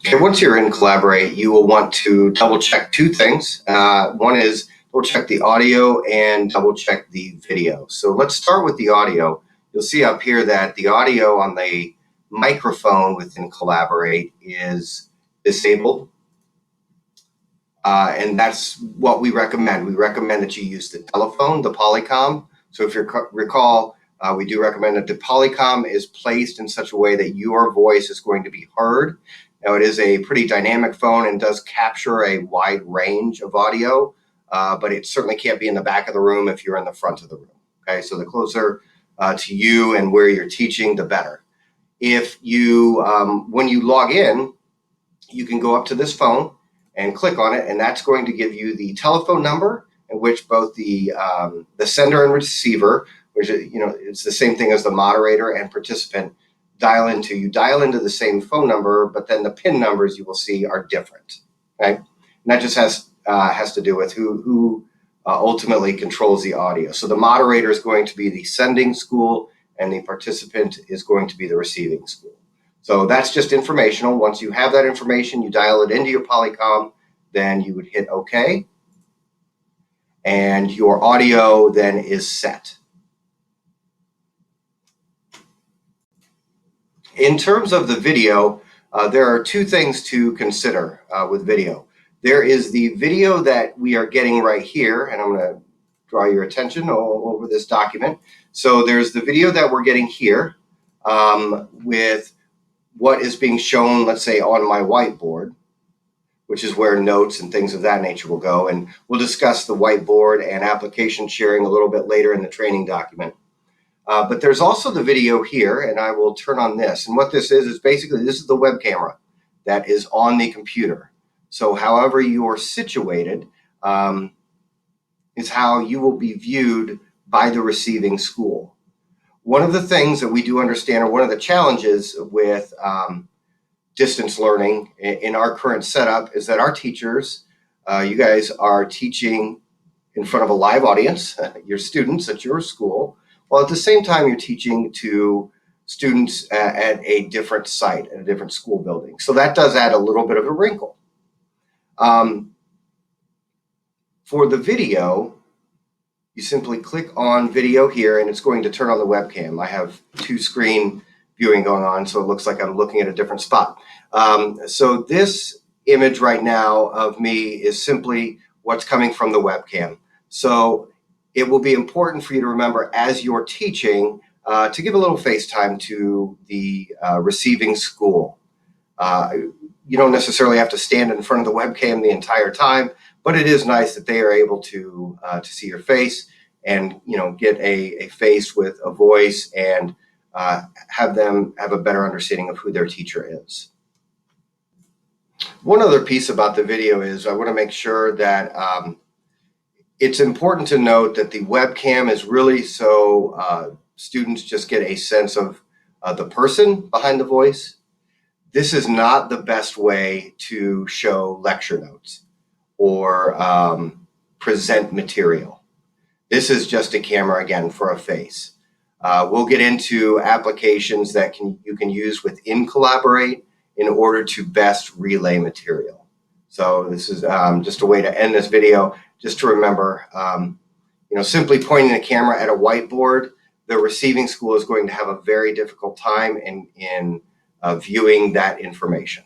Okay, once you're in Collaborate, you will want to double check two things. One is double check the audio and double check the video. So let's start with the audio. You'll see up here that the audio on the microphone within Collaborate is disabled. And that's what we recommend. We recommend that you use the telephone, the Polycom. So if you recall, we do recommend that the Polycom is placed in such a way that your voice is going to be heard. Now, it is a pretty dynamic phone and does capture a wide range of audio, but it certainly can't be in the back of the room if you're in the front of the room. Okay, so the closer to you and where you're teaching, the better. If you, when you log in, you can go up to this phone and click on it, and that's going to give you the telephone number in which both the sender and receiver, which it's the same thing as the moderator and participant, dial into. You dial into the same phone number, but then the PIN numbers you will see are different. Okay, and that just has to do with who ultimately controls the audio. So the moderator is going to be the sending school, and the participant is going to be the receiving school. So that's just informational. Once you have that information, you dial it into your Polycom, then you would hit OK, and your audio then is set. In terms of the video, there are two things to consider with video. There is the video that we are getting right here, and I'm going to draw your attention all over this document. So there's the video that we're getting here with what is being shown, let's say, on my whiteboard, which is where notes and things of that nature will go. And we'll discuss the whiteboard and application sharing a little bit later in the training document. But there's also the video here, and I will turn on this. And what this is basically, this is the web camera that is on the computer. So however you are situated is how you will be viewed by the receiving school. One of the things that we do understand, or one of the challenges with distance learning in our current setup, is that our teachers, you guys are teaching in front of a live audience, your students at your school, while at the same time you're teaching to students at a different site, at a different school building. So that does add a little bit of a wrinkle. For the video, you simply click on video here, and it's going to turn on the webcam. I have two screen viewing going on, so it looks like I'm looking at a different spot. So this image right now of me is simply what's coming from the webcam. So it will be important for you to remember as you're teaching to give a little face time to the receiving school. You don't necessarily have to stand in front of the webcam the entire time, but it is nice that they are able to see your face and get a face with a voice and have them have a better understanding of who their teacher is. One other piece about the video is I want to make sure that it's important to note that the webcam is really so students just get a sense of the person behind the voice. This is not the best way to show lecture notes or present material. This is just a camera, again, for a face. We'll get into applications that you can use within Collaborate in order to best relay material. So this is just a way to end this video, just to remember, simply pointing the camera at a whiteboard, the receiving school is going to have a very difficult time in viewing that information.